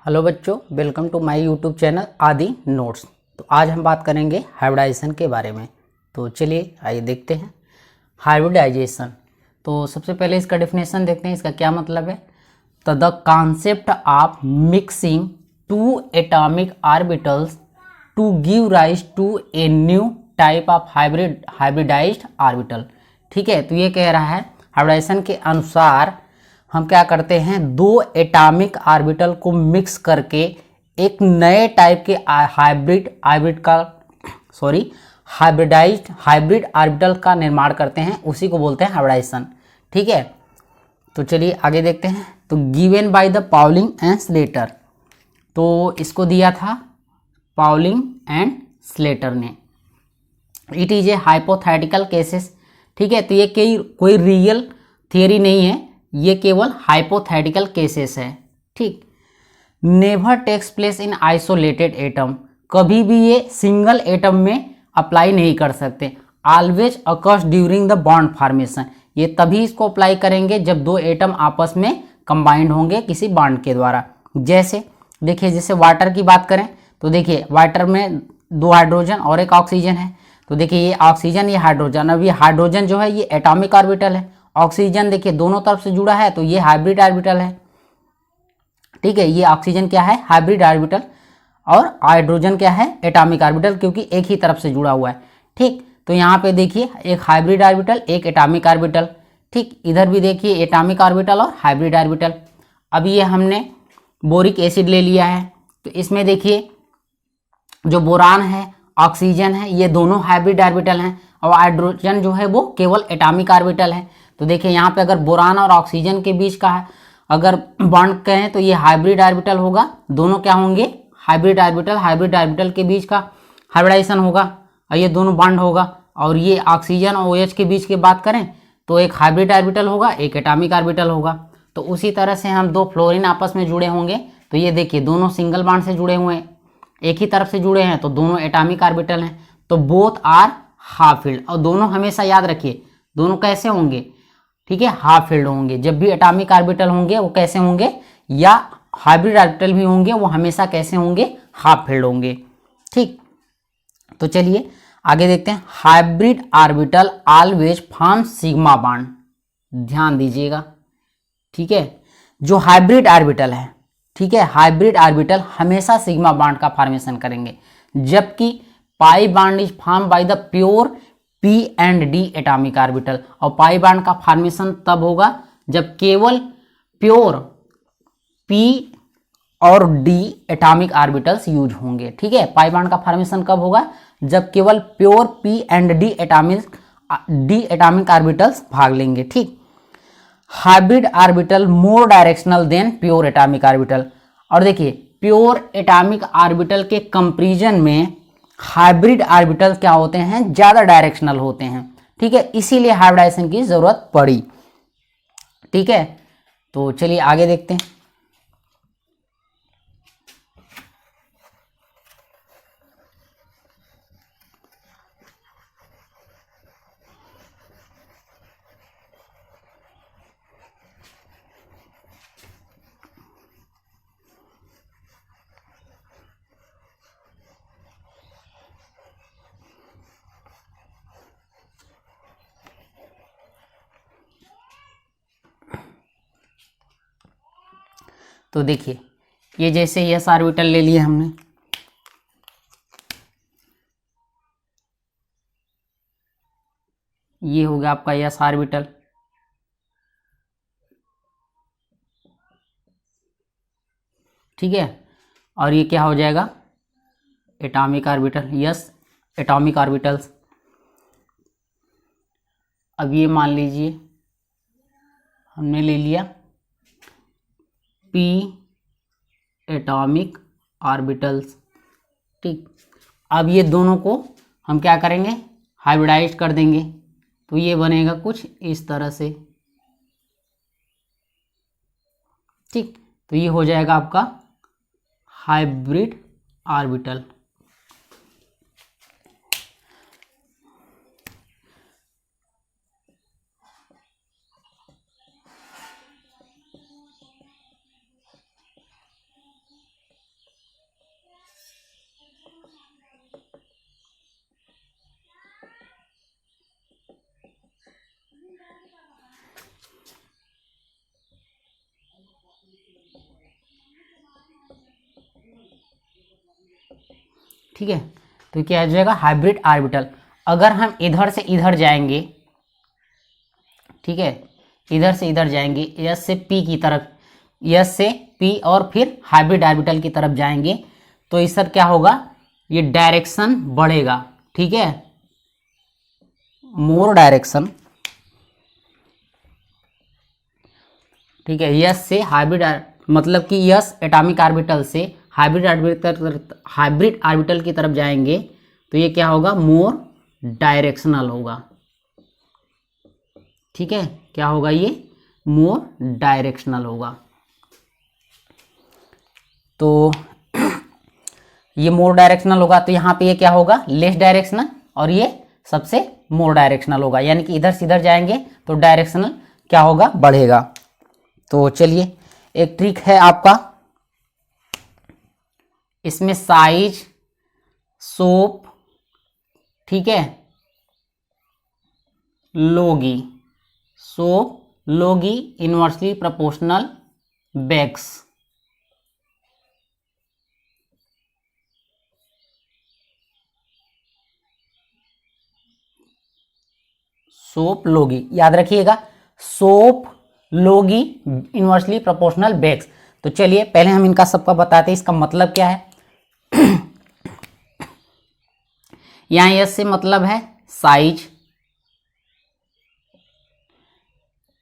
Hello बच्चों, welcome to my YouTube channel Aadi notes. तो आज हम बात करेंगे हाइब्रिडाइजेशन के बारे में। तो चलिए आइए देखते हैं हाइब्रिडाइजेशन। तो सबसे पहले इसका डेफिनेशन देखते हैं, इसका क्या मतलब है। तो the concept of mixing two atomic orbitals to give rise to a new type of hybridised orbital. ठीक है, तो ये कह रहा है हाइब्रिडाइजेशन के अनुसार हम क्या करते हैं, दो एटॉमिक ऑर्बिटल को मिक्स करके एक नए टाइप के हाइब्रिड ऑर्बिटल का निर्माण करते हैं, उसी को बोलते हैं हाइब्रिडाइजेशन। ठीक है, तो चलिए आगे देखते हैं। तो given by the Pauling and Slater, तो इसको दिया था पाउलिंग एंड स्लेटर ने। It is a hypothetical cases. ठीक है, तो ये कोई रियल थियरी नहीं है, ये केवल हाइपोथेटिकल केसेस है। ठीक, never takes place in isolated atom, कभी भी ये सिंगल एटम में अप्लाई नहीं कर सकते। Always occurs during the bond formation, ये तभी इसको अप्लाई करेंगे जब दो एटम आपस में कंबाइंड होंगे किसी बॉन्ड के द्वारा। जैसे देखिए, जैसे वाटर की बात करें तो देखिए वाटर में दो हाइड्रोजन और एक ऑक्सीजन है। तो देखिए ये ऑक्सीजन, ये हाइड्रोजन, अब ये हाइड्रोजन जो है ये एटॉमिक ऑर्बिटल है, ऑक्सीजन देखिए दोनों तरफ से जुड़ा है, तो ये हाइब्रिड ऑर्बिटल है। ठीक है, ये ऑक्सीजन क्या है, हाइब्रिड ऑर्बिटल, और हाइड्रोजन क्या है, एटॉमिक ऑर्बिटल, क्योंकि एक ही तरफ से जुड़ा हुआ है। ठीक, तो यहाँ पे देखिए एक हाइब्रिड ऑर्बिटल, एक एटॉमिक ऑर्बिटल। ठीक, इधर भी देखिए एटॉमिक ऑर्बिटल और हाइब्रिड ऑर्बिटल। अब ये हमने बोरिक एसिड ले लिया है, तो इसमें देखिए जो बोरान है, ऑक्सीजन है, ये दोनों हाइब्रिड ऑर्बिटल हैं, और हाइड्रोजन जो है वो केवल एटॉमिक ऑर्बिटल है। तो देखिए यहाँ पे अगर बोरान और ऑक्सीजन के बीच का अगर बॉन्ड कहें तो ये हाइब्रिड ऑर्बिटल होगा, दोनों क्या होंगे, हाइब्रिड ऑर्बिटल के बीच का हाइब्रिडाइजेशन होगा, और ये दोनों बॉन्ड होगा। और ये ऑक्सीजन और OH के बीच की बात करें तो एक हाइब्रिड ऑर्बिटल होगा, एक एटॉमिक ऑर्बिटल होगा। तो उसी तरह से हम दो फ्लोरीन आपस में जुड़े होंगे, तो ये देखिए दोनों सिंगल बॉन्ड से जुड़े हुए हैं, एक ही तरफ से जुड़े हैं, तो दोनों एटॉमिक ऑर्बिटल हैं, तो बोथ आर हाफ फील्ड। और दोनों हमेशा याद रखिए, दोनों कैसे होंगे, ठीक है, हाफ फील्ड होंगे। जब भी एटॉमिक ऑर्बिटल होंगे वो कैसे होंगे, या हाइब्रिड ऑर्बिटल भी होंगे, वो हमेशा कैसे होंगे, हाफ फील्ड होंगे। ठीक, तो चलिए आगे देखते हैं। Hybrid orbital always form sigma bond, ध्यान दीजिएगा। ठीक है, जो हाइब्रिड ऑर्बिटल है, ठीक है, हाइब्रिड ऑर्बिटल हमेशा सिग्मा बॉन्ड का फॉर्मेशन करेंगे, जबकि pi bond is form by the pure P and D atomic orbital. और पाई बॉन्ड का फॉर्मेशन तब होगा जब केवल प्योर P और D एटॉमिक ऑर्बिटल्स यूज होंगे। ठीक है, पाई बॉन्ड का फॉर्मेशन कब होगा, जब केवल pure P and D atomic orbitals भाग लेंगे। ठीक, hybrid orbital more directional than pure atomic orbital. और देखिए प्योर एटॉमिक ऑर्बिटल के कंपैरिजन में हाइब्रिड ऑर्बिटल क्या होते हैं, ज्यादा डायरेक्शनल होते हैं। ठीक है, इसीलिए हाइब्रिडाइजेशन की जरूरत पड़ी। ठीक है, तो चलिए आगे देखते हैं। तो देखिए ये जैसे एस ऑर्बिटल ले लिए हमने, ये हो गया आपका एस ऑर्बिटल। ठीक है, और ये क्या हो जाएगा, atomic orbital, yes atomic orbitals. अब ये मान लीजिए हमने ले लिया P एटॉमिक ऑर्बिटल्स। ठीक, अब ये दोनों को हम क्या करेंगे, हाइब्रिडाइज कर देंगे, तो ये बनेगा कुछ इस तरह से। ठीक, तो ये हो जाएगा आपका हाइब्रिड ऑर्बिटल। ठीक है, तो क्या हो जाएगा हाइब्रिड ऑर्बिटल। अगर हम इधर से इधर जाएंगे, ठीक है, इधर से इधर जाएंगे एस से पी की तरफ, एस से पी और फिर हाइब्रिड ऑर्बिटल की तरफ जाएंगे, तो इस सर क्या होगा, ये डायरेक्शन बढ़ेगा। ठीक है, मोर डायरेक्शन, ठीक है, यस से हाइब्रिड, मतलब कि यस एटॉमिक ऑर्बिटल से हाइब्रिड ऑर्बिटल की तरफ जाएंगे, तो ये क्या होगा, मोर डायरेक्शनल होगा। ठीक है, क्या होगा, ये मोर डायरेक्शनल होगा। तो ये मोर डायरेक्शनल होगा, तो यहाँ पे ये क्या होगा, लेस डायरेक्शनल, और ये सबसे मोर डायरेक्शनल होगा, यानी कि इधर से इधर जाएंगे तो डायरेक्शनल क्या होगा, बढ़ेगा। तो चलिए एक ट्रिक है आपका, इसमें साइज, सोप, ठीक है, लोगी, सोप, लोगी, इनवर्सली प्रोपोर्शनल बैक्स, सोप लोगी, याद रखिएगा, सोप लोगी इनवर्सली प्रोपोर्शनल बैक्स। तो चलिए पहले हम इनका सबका बताते हैं, इसका मतलब क्या है। यहां यस से मतलब है साइज,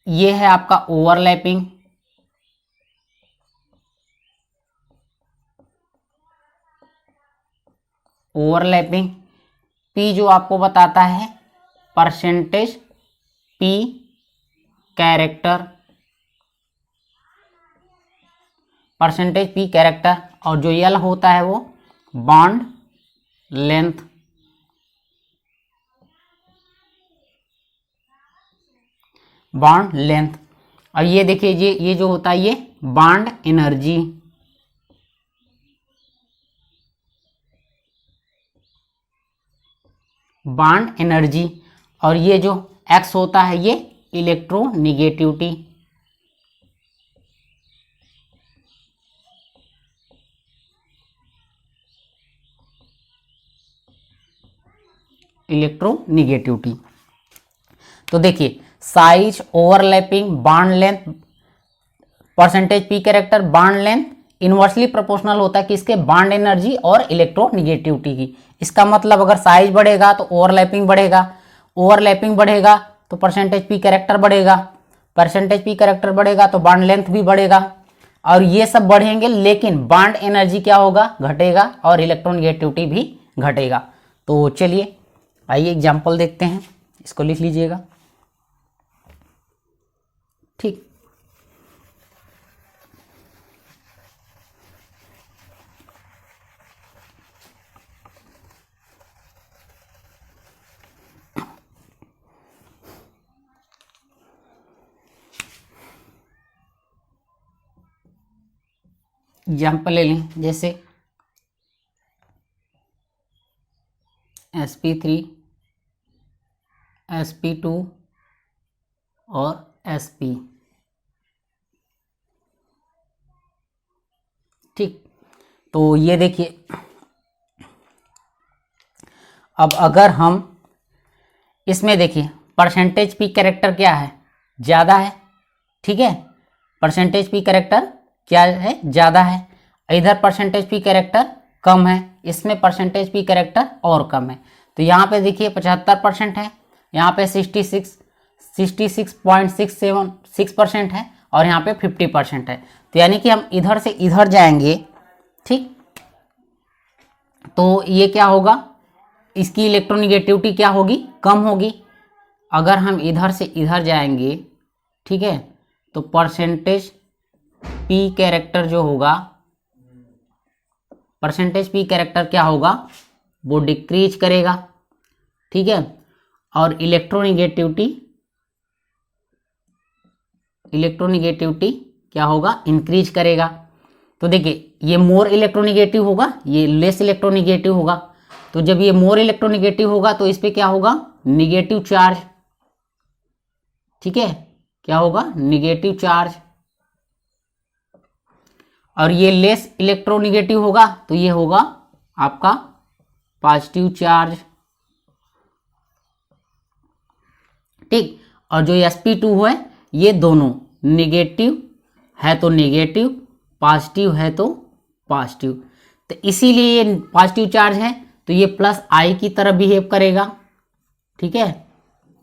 ये है आपका ओवरलैपिंग, ओवरलैपिंग, पी जो आपको बताता है percentage P character, percentage P character, और जो यल होता है वो बॉन्ड लेंथ, बॉन्ड लेंथ, और ये देखिए ये जो होता है ये बॉन्ड एनर्जी, बॉन्ड एनर्जी, और ये जो एक्स होता है ये इलेक्ट्रोनिगेटिविटी, इलेक्ट्रोनिगेटिविटी। तो देखिए size, overlapping, bond length, percentage P character, bond length inversely proportional होता है किसके, बॉन्ड एनर्जी और इलेक्ट्रोनिगेटिविटी की। इसका मतलब अगर साइज बढ़ेगा तो ओवरलैपिंग बढ़ेगा, ओवरलैपिंग बढ़ेगा तो परसेंटेज पी कैरेक्टर बढ़ेगा, परसेंटेज पी कैरेक्टर बढ़ेगा तो बॉन्ड लेंथ भी बढ़ेगा, और ये सब बढ़ेंगे, लेकिन बॉन्ड एनर्जी क्या होगा, घटेगा, और इलेक्ट्रोनिगेटिविटी भी घटेगा। तो चलिए आइए एग्जाम्पल देखते हैं, इसको लिख लीजिएगा। ठीक, एग्जाम्पल ले लें, जैसे sp3, sp2 और sp। ठीक, तो ये देखिए, अब अगर हम इसमें देखिए परसेंटेज पी कैरेक्टर क्या है, ज़्यादा है, ठीक है, परसेंटेज पी कैरेक्टर क्या है, ज़्यादा है, इधर परसेंटेज पी कैरेक्टर कम है, इसमें परसेंटेज पी कैरेक्टर और कम है। तो यहाँ पे देखिए 75% है, यहाँ पे 66.676% है, और यहाँ पे 50% है। तो यानी कि हम इधर से इधर जाएंगे, ठीक, तो ये क्या होगा, इसकी इलेक्ट्रोनिगेटिविटी क्या होगी, कम होगी। अगर हम इधर से इधर जाएंगे, ठीक है, तो परसेंटेज पी कैरेक्टर जो होगा, परसेंटेज पी कैरेक्टर क्या होगा, वो डिक्रीज करेगा, ठीक है, और इलेक्ट्रोनिगेटिविटी क्या होगा, इंक्रीज करेगा। तो देखिए ये मोर इलेक्ट्रोनिगेटिव होगा, ये लेस इलेक्ट्रोनिगेटिव होगा। तो जब ये मोर इलेक्ट्रोनिगेटिव होगा तो इस पे क्या होगा, निगेटिव चार्ज, ठीक है, क्या होगा, निगेटिव चार्ज, और ये लेस इलेक्ट्रोनिगेटिव होगा तो ये होगा आपका पॉजिटिव चार्ज, ठीक। और जो sp2 है ये दोनों निगेटिव है तो नेगेटिव, पॉजिटिव है तो पॉजिटिव, तो इसीलिए ये पॉजिटिव चार्ज है तो ये प्लस आई की तरह बिहेव करेगा, ठीक है।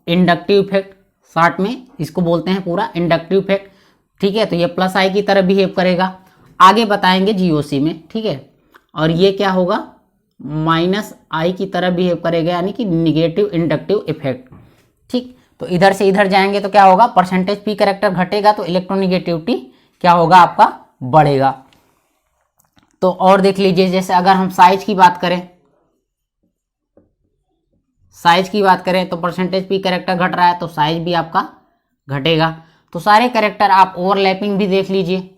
इंडक्टिव इफेक्ट शॉर्ट में इसको बोलते हैं पूरा इंडक्टिव इफेक्ट, ठीक है। तो ये प्लस आई की तरह बिहेव करेगा, आगे बताएंगे जीओसी में, ठीक है। और ये क्या होगा, माइनस आई की तरह बिहेव करेगा, यानी कि निगेटिव इंडक्टिव इफेक्ट, ठीक। तो इधर से इधर जाएंगे तो क्या होगा, परसेंटेज पी कैरेक्टर घटेगा तो इलेक्ट्रोनिगेटिविटी क्या होगा आपका, बढ़ेगा। तो और देख लीजिए, जैसे अगर हम साइज की बात करें, साइज की बात करें तो परसेंटेज पी कैरेक्टर घट रहा है तो साइज भी आपका घटेगा। तो सारे कैरेक्टर आप ओवरलैपिंग भी देख लीजिए,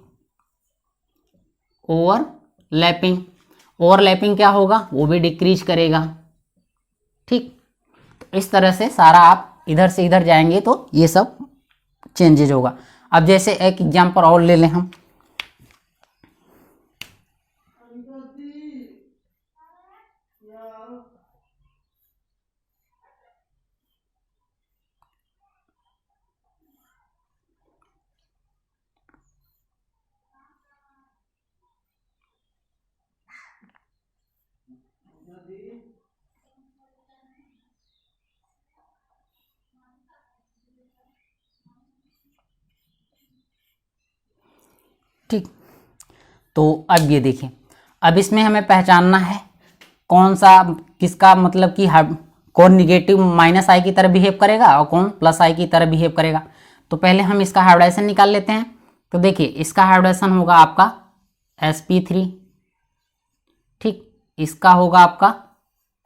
ओवरलैपिंग, ओवरलैपिंग क्या होगा, वो भी डिक्रीज करेगा, ठीक। तो इस तरह से सारा आप इधर से इधर जाएंगे तो ये सब चेंजेज होगा। अब जैसे एक एग्जांपल और ले लें हम, ठीक। तो अब ये देखिए, अब इसमें हमें पहचानना है कौन सा किसका मतलब कि कौन निगेटिव माइनस आई की तरह बिहेव करेगा और कौन प्लस आई की तरह बिहेव करेगा। तो पहले हम इसका हाइब्रिडाइजेशन निकाल लेते हैं। तो देखिए इसका हाइब्रिडाइजेशन होगा आपका sp3, ठीक, इसका होगा आपका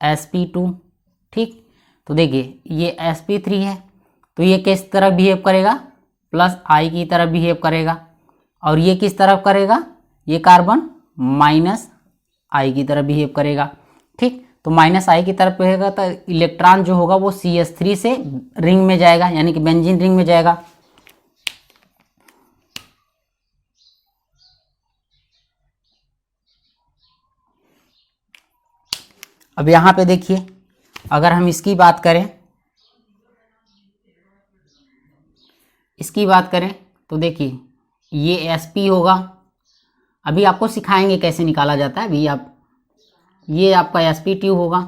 sp2, ठीक। तो देखिए ये sp3 है तो ये किस तरह बिहेव करेगा, प्लस आई की तरह बिहेव करेगा, और ये किस तरफ करेगा, ये कार्बन माइनस आई की तरह बिहेव करेगा, ठीक। तो माइनस आई की तरफ रहेगा तो इलेक्ट्रॉन जो होगा वो CH3 से रिंग में जाएगा, यानी कि बेंजीन रिंग में जाएगा। अब यहाँ पे देखिए, अगर हम इसकी बात करें, इसकी बात करें तो देखिए ये sp होगा, अभी आपको सिखाएंगे कैसे निकाला जाता है, अभी आप, ये आपका sp2 होगा,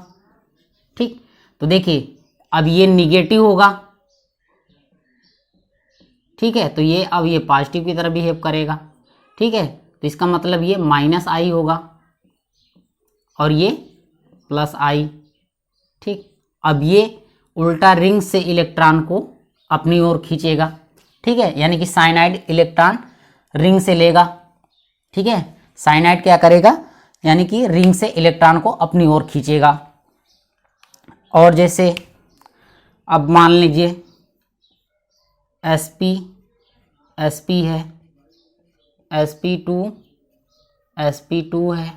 ठीक। तो देखिए अब ये निगेटिव होगा, ठीक है। तो ये अब ये पॉजिटिव की तरह बिहेव करेगा, ठीक है। तो इसका मतलब ये माइनस आई होगा और ये प्लस आई, ठीक। अब ये उल्टा रिंग से इलेक्ट्रॉन को अपनी ओर खींचेगा, ठीक है, यानी कि साइनाइड इलेक्ट्रॉन रिंग से लेगा, ठीक है। साइनाइड क्या करेगा, यानी कि रिंग से इलेक्ट्रॉन को अपनी ओर खींचेगा। और जैसे अब मान लीजिए sp है, sp2 है,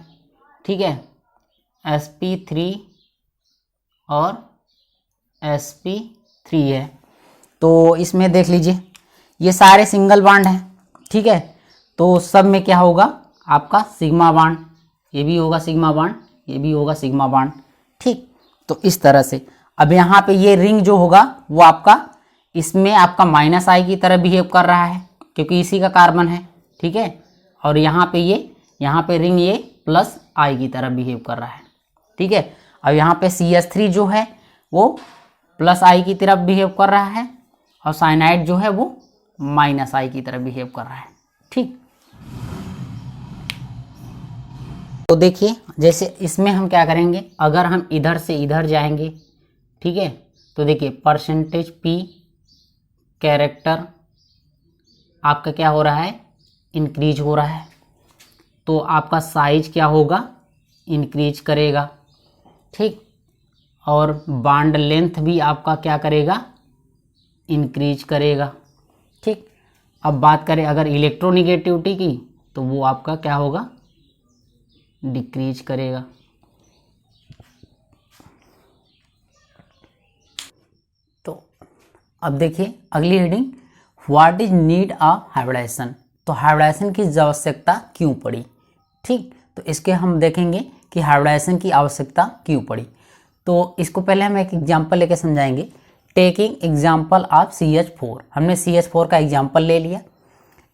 ठीक है, sp3 और sp3 है। तो इसमें देख लीजिए ये सारे सिंगल बॉन्ड हैं, ठीक है। तो सब में क्या होगा आपका सिग्मा बॉन्ड, ये भी होगा सिग्मा बॉन्ड, ये भी होगा सिग्मा बॉन्ड, ठीक। तो इस तरह से अब यहाँ पे ये रिंग जो होगा वो आपका, इसमें आपका माइनस आई की तरह बिहेव कर रहा है क्योंकि इसी का कार्बन है, ठीक है। और यहाँ पे ये, यहाँ पे रिंग ये प्लस आई की तरह बिहेव कर रहा है, ठीक है। अब यहाँ पे CH3 जो है वो प्लस आई की तरफ बिहेव कर रहा है और साइनाइड जो है वो माइनस आई की तरफ बिहेव कर रहा है, ठीक। तो देखिए जैसे इसमें हम क्या करेंगे, अगर हम इधर से इधर जाएंगे, ठीक है, तो देखिए परसेंटेज पी कैरेक्टर आपका क्या हो रहा है, इंक्रीज हो रहा है, तो आपका साइज क्या होगा, इंक्रीज करेगा, ठीक। और बॉन्ड लेंथ भी आपका क्या करेगा, इंक्रीज करेगा, ठीक। अब बात करें अगर इलेक्ट्रोनिगेटिविटी की तो वो आपका क्या होगा, डिक्रीज करेगा। तो अब देखिए अगली heading, what is need of hybridisation. तो हाइब्रिडाइजेशन की आवश्यकता क्यों पड़ी। ठीक, तो इसके हम देखेंगे कि हाइब्रिडाइजेशन की आवश्यकता क्यों पड़ी। तो इसको पहले हम एक एग्जांपल लेके समझाएंगे। टेकिंग एग्जांपल ऑफ CH4, हमने CH4 का एग्जांपल ले लिया।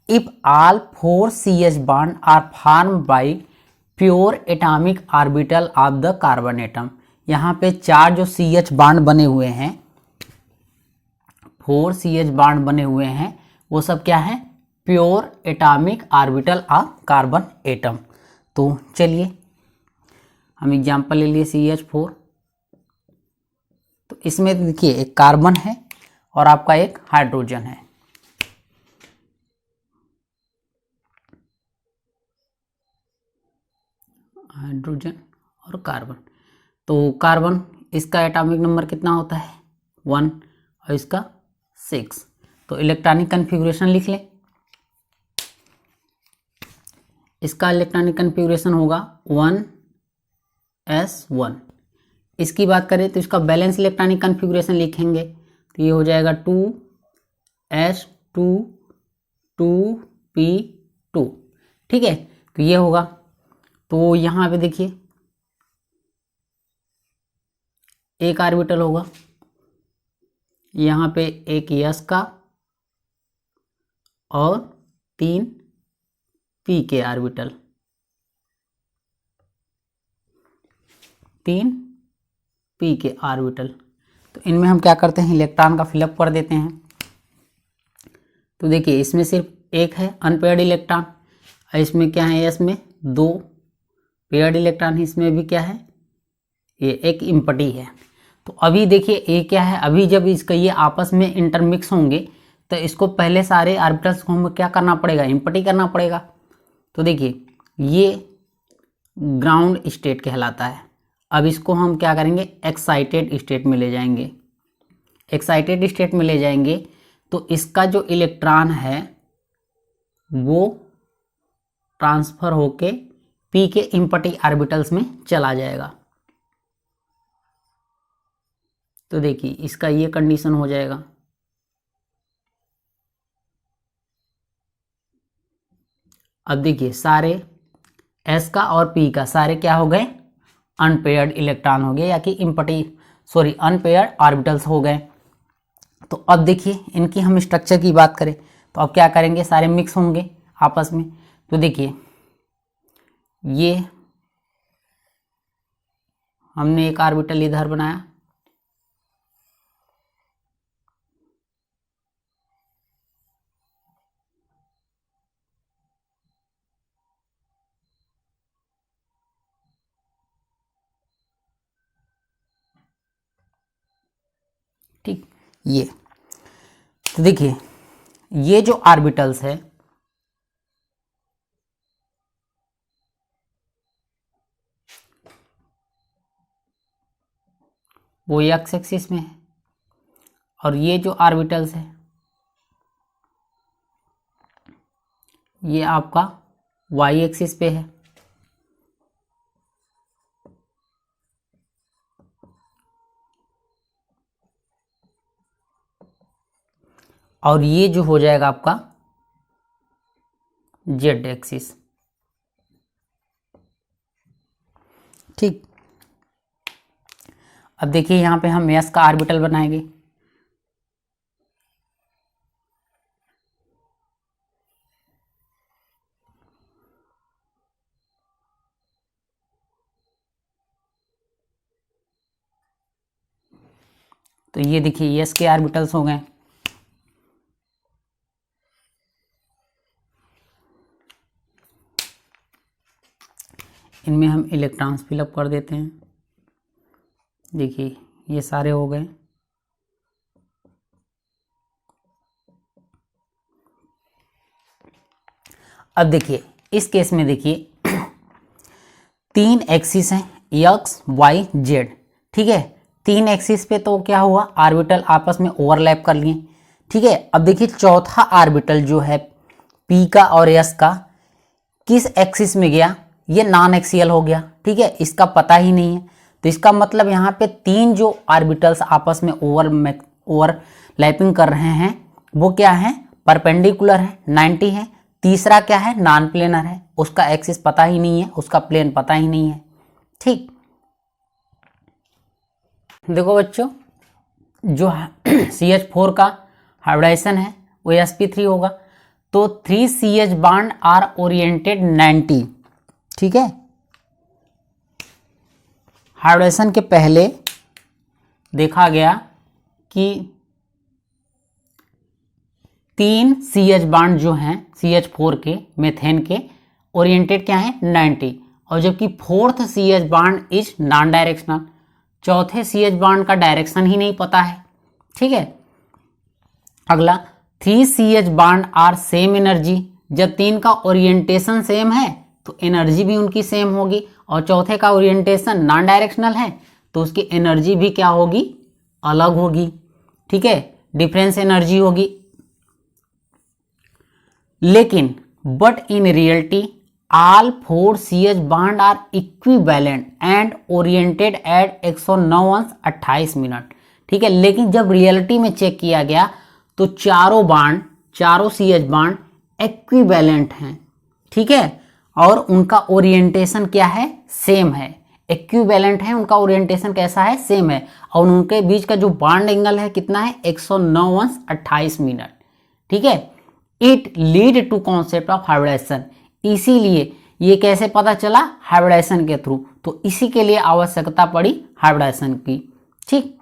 If all 4 CH bond are form by pure atomic orbital of the carbon atom, यहाँ पे 4 जो CH बॉन्ड बने हुए हैं, 4 CH बॉन्ड बने हुए हैं, वो सब क्या है, pure atomic orbital of carbon atom. तो चलिए हम एग्जांपल ले लिए CH4। तो इसमें देखिए एक कार्बन है और आपका एक हाइड्रोजन है। हाइड्रोजन और कार्बन। तो कार्बन, इसका एटॉमिक नंबर कितना होता है 1 और इसका 6। तो इलेक्ट्रॉनिक कन्फिगुरेशन लिख लें। इसका इलेक्ट्रॉनिक कन्फिगुरेशन होगा 1s1। इसकी बात करें तो इसका बैलेंस इलेक्ट्रॉनिक कन्फिगुरेशन लिखेंगे तो ये हो जाएगा 2s2 2p2। ठीक है, तो ये होगा। तो यहाँ पे देखिए एक ऑर्बिटल होगा, यहाँ पे एक s का और 3 p के ऑर्बिटल, 3 p के ऑर्बिटल। तो इनमें हम क्या करते हैं, इलेक्ट्रॉन का फिलअप कर देते हैं। तो देखिए इसमें सिर्फ एक है अनपेयर्ड इलेक्ट्रॉन, और इसमें क्या है, s में 2 पेयर्ड इलेक्ट्रॉन है, इसमें भी क्या है, ये एक इम्पटी है। तो अभी देखिए ये क्या है, अभी जब इसका ये आपस में इंटरमिक्स होंगे तो इसको पहले सारे ऑर्बिटल्स को हमें क्या करना पड़ेगा, इम्पटी करना पड़ेगा। तो देखिए ये ग्राउंड स्टेट कहलाता है। अब इसको हम क्या करेंगे, एक्साइटेड स्टेट में ले जाएंगे। एक्साइटेड स्टेट में ले जाएंगे तो इसका जो इलेक्ट्रॉन है वो ट्रांसफर होके p के इम्पटी ऑर्बिटल्स में चला जाएगा। तो देखिए इसका ये कंडीशन हो जाएगा। अब देखिए सारे s का और p का सारे क्या हो गए, अनपेयर्ड इलेक्ट्रॉन हो गए, या कि अनपेयर्ड ऑर्बिटल्स हो गए। तो अब देखिए इनकी हम स्ट्रक्चर की बात करें तो अब क्या करेंगे, सारे मिक्स होंगे आपस में। तो देखिए ये हमने एक ऑर्बिटल इधर बनाया, ठीक, ये। तो देखिए ये जो ऑर्बिटल्स है वो एक्स एक्सिस में है, और ये जो ऑर्बिटल्स है ये आपका वाई एक्सिस पे है। और ये जो हो जाएगा आपका जेड एक्सिस। ठीक, अब देखिए यहाँ पे हम s का ऑर्बिटल बनाएंगे। तो ये देखिए s के ऑर्बिटल्स हो गए। इनमें हम इलेक्ट्रॉन्स फिलअप कर देते हैं। देखिए ये सारे हो गए। अब देखिए इस केस में देखिए 3 एक्सिस हैं, एक्स वाई जेड। ठीक है, 3 एक्सिस पे तो क्या हुआ, ऑर्बिटल आपस में ओवरलैप कर लिए। ठीक है, अब देखिए चौथा ऑर्बिटल जो है पी का और एस का किस एक्सिस में गया, ये नॉन एक्सियल हो गया। ठीक है, इसका पता ही नहीं है। तो इसका मतलब यहाँ पे 3 जो ऑर्बिटल्स आपस में ओवरलैपिंग कर रहे हैं वो क्या है, परपेंडिकुलर है, 90 है। तीसरा क्या है, नॉन प्लेनर है, उसका एक्सिस पता ही नहीं है, उसका प्लेन पता ही नहीं है। ठीक, देखो बच्चों, जो CH4 का हाइब्रिडाइजेशन है वो sp3 होगा। तो 3 CH बॉन्ड आर ओरिएंटेड 90। ठीक है, हाइब्रिडाइजेशन के पहले देखा गया कि 3 CH बॉन्ड जो हैं CH4 के, मेथेन के, ओरिएंटेड क्या है 90, और जबकि 4th CH bond is non directional, चौथे CH बॉन्ड का डायरेक्शन ही नहीं पता है। ठीक है, अगला 3 CH bond are same energy, जब 3 का ओरिएंटेशन सेम है तो एनर्जी भी उनकी सेम होगी, और चौथे का ओरिएंटेशन नॉन डायरेक्शनल है तो उसकी एनर्जी भी क्या होगी, अलग होगी। ठीक है, डिफरेंस एनर्जी होगी। लेकिन but in reality all 4 CH bond are equivalent and oriented at 109:28 minute. ठीक है, लेकिन जब रियलिटी में चेक किया गया तो चारों CH बॉन्ड इक्विवेलेंट हैं। ठीक है, और उनका ओरिएंटेशन क्या है, सेम है। इक्विवेलेंट है, उनका ओरिएंटेशन कैसा है, सेम है, और उनके बीच का जो बॉन्ड एंगल है कितना है, 109:28 मिनट। ठीक है, it lead to concept of hybridisation. इसीलिए ये कैसे पता चला, हाइब्रिडाइजेशन के थ्रू, तो इसी के लिए आवश्यकता पड़ी हाइब्रिडाइजेशन की। ठीक,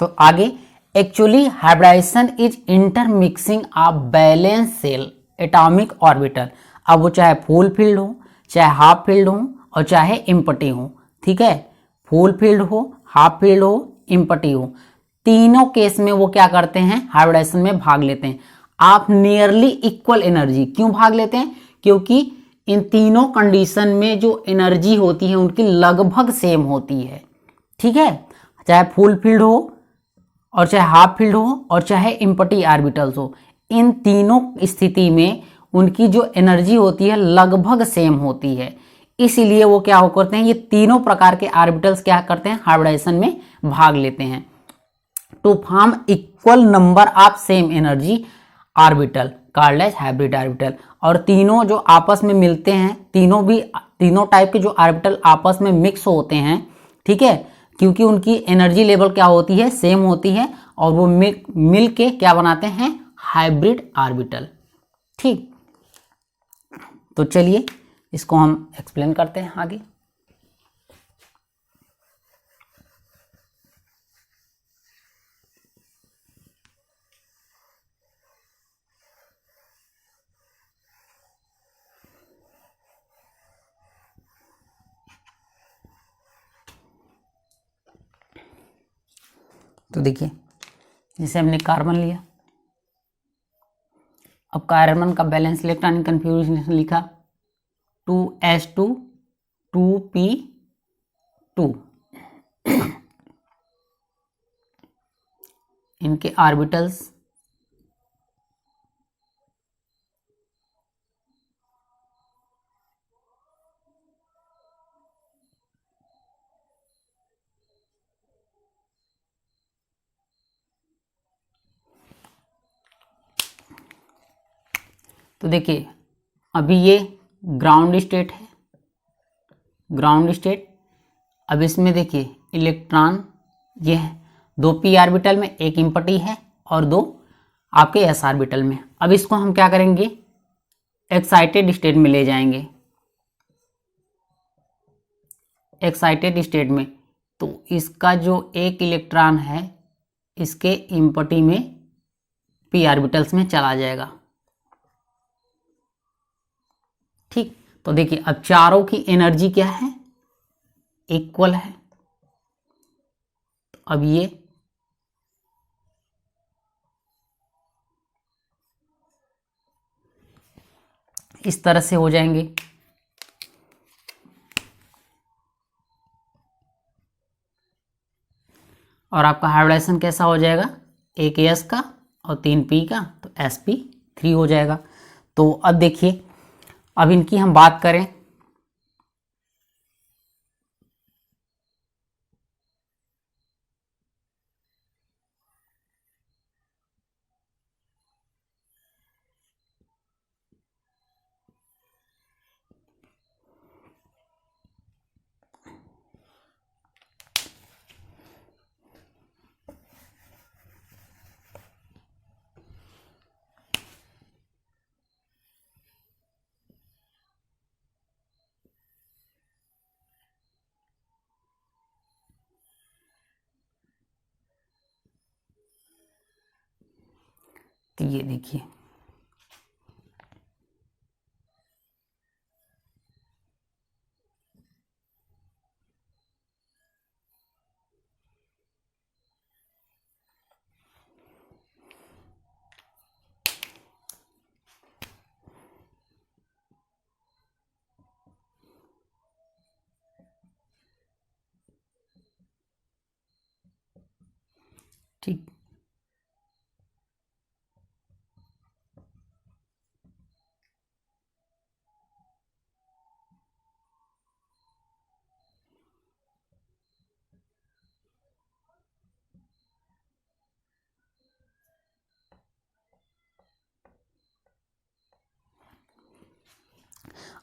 तो आगे, actually hybridisation is intermixing of valence shell atomic orbital. अब वो चाहे फुल फील्ड हो, चाहे हाफ फील्ड हो, और चाहे इम्पटी हो। ठीक है, फुल फील्ड हो, हाफ फील्ड हो, इम्पटी हो, तीनों केस में वो क्या करते हैं, हाइब्रिडाइजेशन में भाग लेते हैं। आप नियरली इक्वल एनर्जी क्यों भाग लेते हैं, क्योंकि इन तीनों कंडीशन में जो एनर्जी होती है उनकी लगभग सेम होती है। ठीक है, चाहे फुल फील्ड हो, और चाहे हाफ फील्ड हो, और चाहे इम्पटी ऑर्बिटल्स हो, इन तीनों स्थिति में उनकी जो एनर्जी होती है लगभग सेम होती है। इसीलिए वो क्या हो करते हैं, ये तीनों प्रकार के ऑर्बिटल्स क्या करते हैं, हाइब्रिडाइजेशन में भाग लेते हैं to form equal number of same energy orbital called as hybrid orbital. और तीनों जो आपस में मिलते हैं, तीनों टाइप के जो ऑर्बिटल आपस में मिक्स होते हैं। ठीक है, क्योंकि उनकी एनर्जी लेवल क्या होती है, सेम होती है, और वो मिल के क्या बनाते हैं, हाइब्रिड ऑर्बिटल। ठीक, तो चलिए इसको हम एक्सप्लेन करते हैं आगे। तो देखिए, जैसे हमने कार्बन लिया, अब कार्बन का बैलेंस इलेक्ट्रॉनिक कन्फिग्रेशन लिखा 2s2 2p2, इनके ऑर्बिटल्स तो देखिए, अभी ये ग्राउंड स्टेट है, ग्राउंड स्टेट। अब इसमें देखिए इलेक्ट्रॉन ये है, 2p ऑर्बिटल में, एक इम्पटी है और 2 आपके s ऑर्बिटल में। अब इसको हम क्या करेंगे, एक्साइटेड स्टेट में ले जाएंगे, एक्साइटेड स्टेट में। तो इसका जो एक इलेक्ट्रॉन है इसके इम्पटी में p ऑर्बिटल्स में चला जाएगा। ठीक, तो देखिए अब चारों की एनर्जी क्या है, इक्वल है। तो अब ये इस तरह से हो जाएंगे। और आपका हाइब्रिडाइजेशन कैसा हो जाएगा, एक s का और 3p का, तो sp3 हो जाएगा। तो अब देखिए, अब इनकी हम बात करें, तो ये देखिए, ठीक।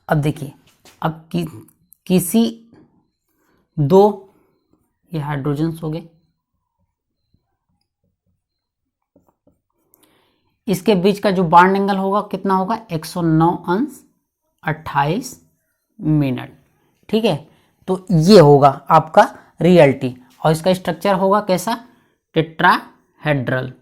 अब देखिए, अब किसी दो, ये हाइड्रोजन्स हो गए, इसके बीच का जो बॉन्ड एंगल होगा कितना होगा, 109 अंश 28 मिनट। ठीक है, तो ये होगा आपका रियलिटी, और इसका स्ट्रक्चर होगा कैसा, टेट्राहेड्रल।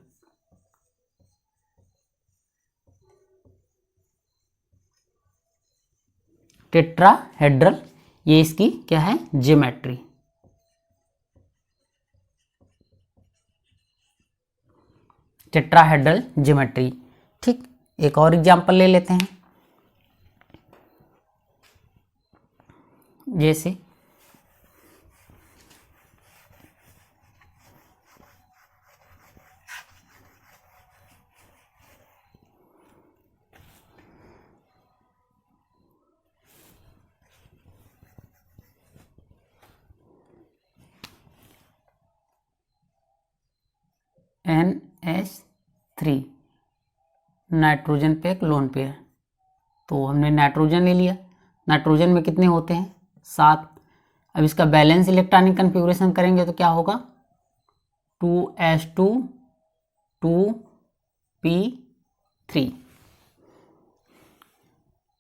टेट्राहेड्रल, ये इसकी क्या है, ज्योमेट्री। Tetrahedral geometry. ठीक, एक और एग्जांपल ले लेते हैं, जैसे NH3, नाइट्रोजन पे एक लोन पेयर। तो हमने नाइट्रोजन ले लिया, नाइट्रोजन में कितने होते हैं, 7। अब इसका बैलेंस इलेक्ट्रॉनिक कन्फिग्रेशन करेंगे तो क्या होगा, 2s2 2p3।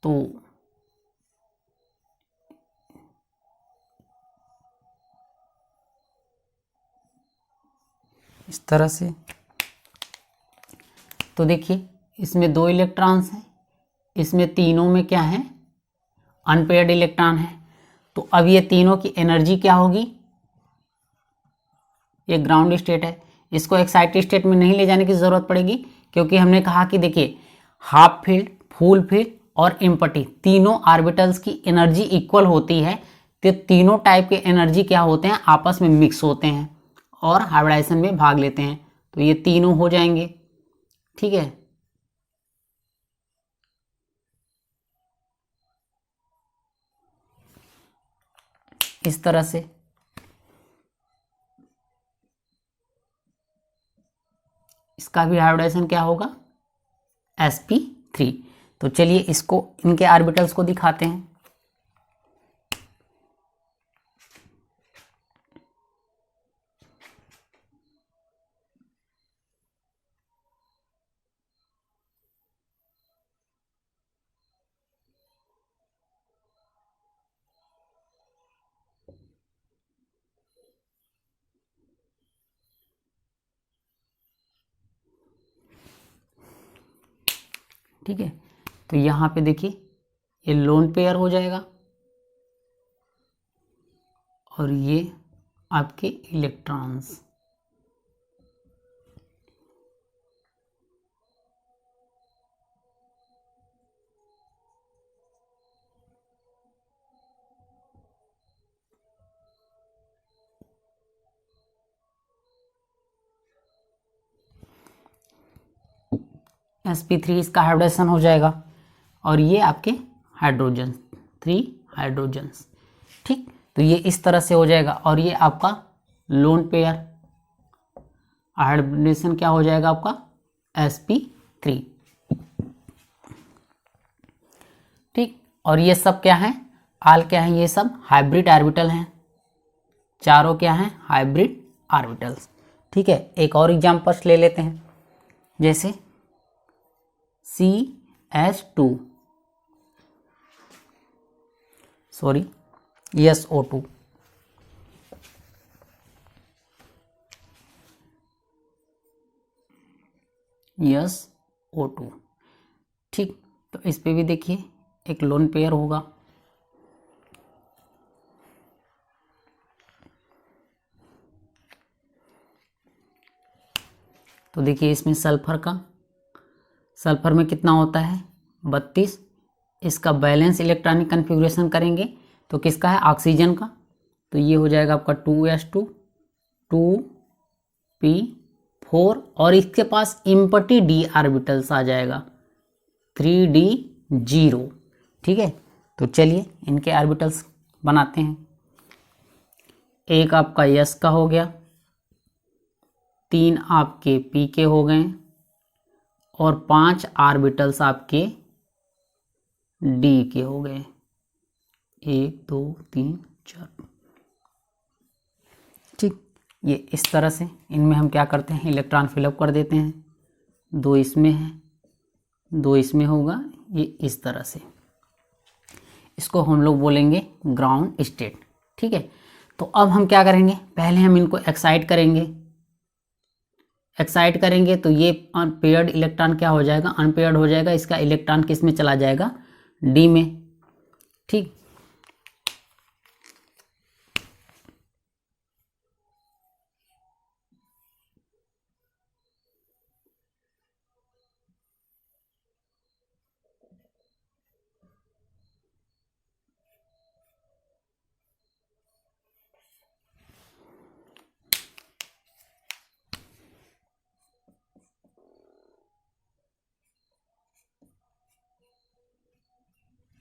तो इस तरह से, तो देखिए इसमें 2 इलेक्ट्रॉन्स हैं, इसमें तीनों में क्या है, अनपेयर्ड इलेक्ट्रॉन है। तो अब ये तीनों की एनर्जी क्या होगी, ये ग्राउंड स्टेट है, इसको एक्साइटेड स्टेट में नहीं ले जाने की जरूरत पड़ेगी, क्योंकि हमने कहा कि देखिए हाफ फील्ड, फुल फील्ड और एम्प्टी, तीनों ऑर्बिटल्स की एनर्जी इक्वल होती है। तो तीनों टाइप के एनर्जी क्या होते हैं, आपस में मिक्स होते हैं और हाइब्रिडाइजेशन में भाग लेते हैं। तो ये तीनों हो जाएंगे। ठीक है, इस तरह से इसका भी हाइब्रिडाइजेशन क्या होगा, sp3। तो चलिए इसको, इनके ऑर्बिटल्स को दिखाते हैं। ठीक है, तो यहाँ पे देखिए ये लोन पेयर हो जाएगा और ये आपके इलेक्ट्रॉन्स। sp3 इसका हाइब्रिडेशन हो जाएगा और ये आपके हाइड्रोजन, 3 हाइड्रोजन्स। ठीक, तो ये इस तरह से हो जाएगा और ये आपका लोन पेयर, हाइब्रिडेशन क्या हो जाएगा आपका, sp3। ठीक, और ये सब क्या है, आल क्या है, ये सब हाइब्रिड ऑर्बिटल हैं, चारों क्या हैं, हाइब्रिड ऑर्बिटल्स। ठीक है, एक और एग्जांपल्स ले लेते हैं, जैसे CH2, सॉरी SO2, O2। ठीक, तो इस पे भी देखिए एक लोन पेयर होगा। तो देखिए इसमें सल्फर में कितना होता है 32। इसका बैलेंस इलेक्ट्रॉनिक कन्फिग्रेशन करेंगे तो किसका है ऑक्सीजन का, तो ये हो जाएगा आपका 2s2 2p4 और इसके पास इम्पटी d ऑर्बिटल्स आ जाएगा 3d0। ठीक है, तो चलिए इनके ऑर्बिटल्स बनाते हैं। एक आपका s का हो गया, 3 आपके p के हो गए और 5 ऑर्बिटल्स आपके d के हो गए, 1 2 3 4। ठीक, ये इस तरह से इनमें हम क्या करते हैं इलेक्ट्रॉन फिलअप कर देते हैं। 2 इसमें है, 2 इसमें होगा, ये इस तरह से। इसको हम लोग बोलेंगे ग्राउंड स्टेट। ठीक है, तो अब हम क्या करेंगे, पहले हम इनको एक्साइट करेंगे तो ये अनपेयर्ड इलेक्ट्रॉन क्या हो जाएगा, अनपेयर्ड हो जाएगा। इसका इलेक्ट्रॉन किस में चला जाएगा, डी में। ठीक,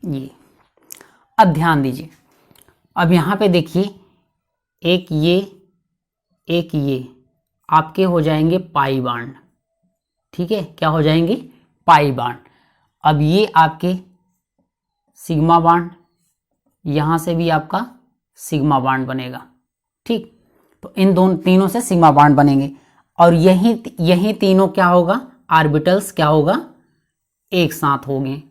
ये अब ध्यान दीजिए, अब यहाँ पे देखिए एक ये आपके हो जाएंगे पाई बांड। ठीक है, क्या हो जाएंगे, पाई बांड। अब ये आपके सिग्मा बांड, यहाँ से भी आपका सिग्मा बांड बनेगा। ठीक, तो इन तीनों से सिग्मा बांड बनेंगे और यही तीनों क्या होगा, ऑर्बिटल्स क्या होगा, एक साथ होंगे।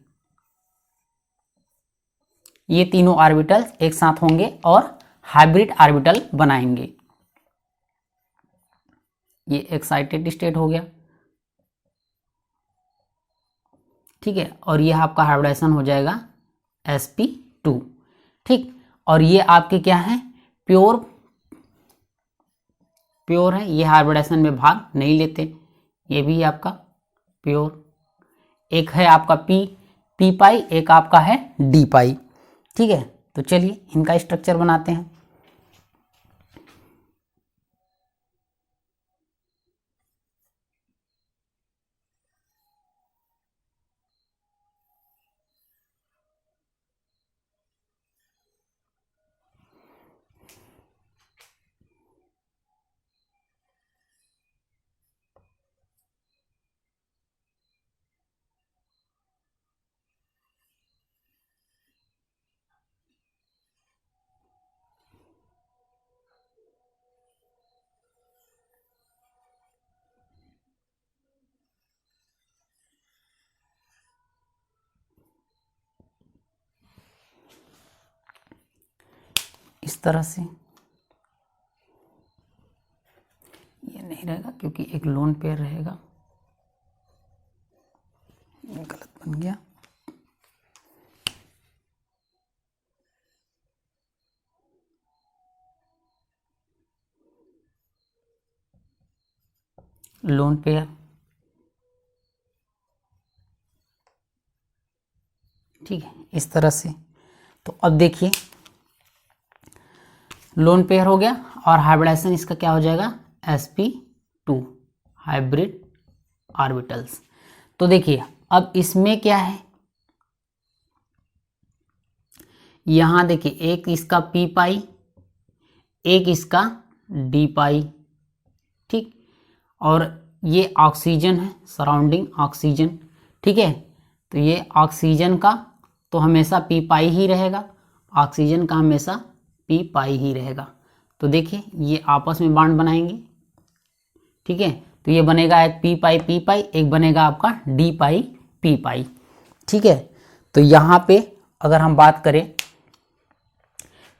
ये तीनों ऑर्बिटल्स एक साथ होंगे और हाइब्रिड ऑर्बिटल बनाएंगे। ये एक्साइटेड स्टेट हो गया। ठीक है, और ये आपका हाइब्रिडाइजेशन हो जाएगा sp2। ठीक, और ये आपके क्या है, प्योर है, ये हाइब्रिडाइजेशन में भाग नहीं लेते। ये भी आपका प्योर। एक है आपका p पाई, एक आपका है d पाई। ठीक है, तो चलिए इनका स्ट्रक्चर बनाते हैं। इस तरह से ये नहीं रहेगा क्योंकि एक लोन पेयर रहेगा, ये गलत बन गया। लोन पेयर, ठीक है, इस तरह से। तो अब देखिए लोन पेयर हो गया और हाइब्रिडाइजेशन इसका क्या हो जाएगा, sp2 हाइब्रिड ऑर्बिटल्स। तो देखिए अब इसमें क्या है, यहां देखिए एक इसका p पाई, एक इसका d पाई। ठीक, और ये ऑक्सीजन है, सराउंडिंग ऑक्सीजन। ठीक है, तो ये ऑक्सीजन का तो हमेशा p पाई ही रहेगा, ऑक्सीजन का हमेशा p पाई ही रहेगा। तो देखिए ये आपस में बॉन्ड बनाएंगे। ठीक है, तो ये बनेगा एक p पाई, एक बनेगा आपका d पाई p पाई। ठीक है, तो यहाँ पे अगर हम बात करें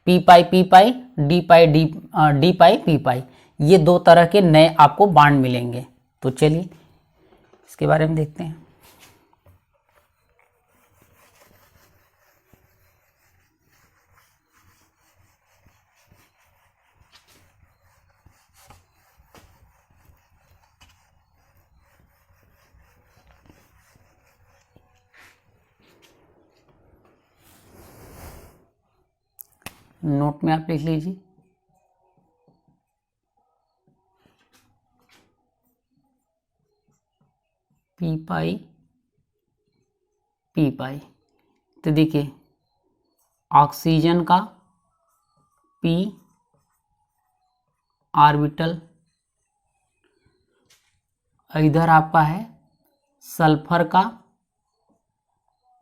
p पाई d पाई p पाई, ये दो तरह के नए आपको बॉन्ड मिलेंगे। तो चलिए इसके बारे में देखते हैं। नोट में आप लिख लीजिए। पी पाई पी पाई। तो देखिए ऑक्सीजन का पी ऑर्बिटल, इधर आपका है सल्फर का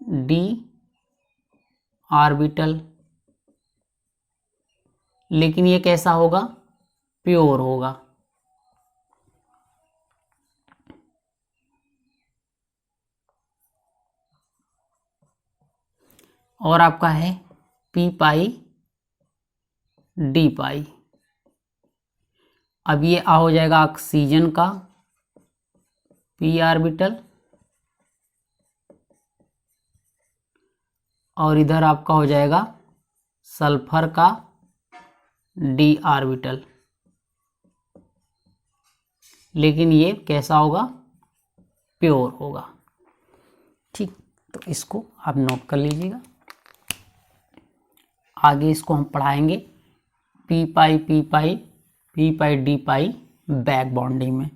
डी ऑर्बिटल, लेकिन ये कैसा होगा, प्योर होगा। और आपका है पी पाई डी पाई। अब ये हो जाएगा ऑक्सीजन का पी ऑर्बिटल, और इधर आपका हो जाएगा सल्फर का डी ऑर्बिटल, लेकिन ये कैसा होगा, प्योर होगा। ठीक, तो इसको आप नोट कर लीजिएगा। आगे इसको हम पढ़ाएंगे पी पाई डी पाई बैक बॉन्डिंग में।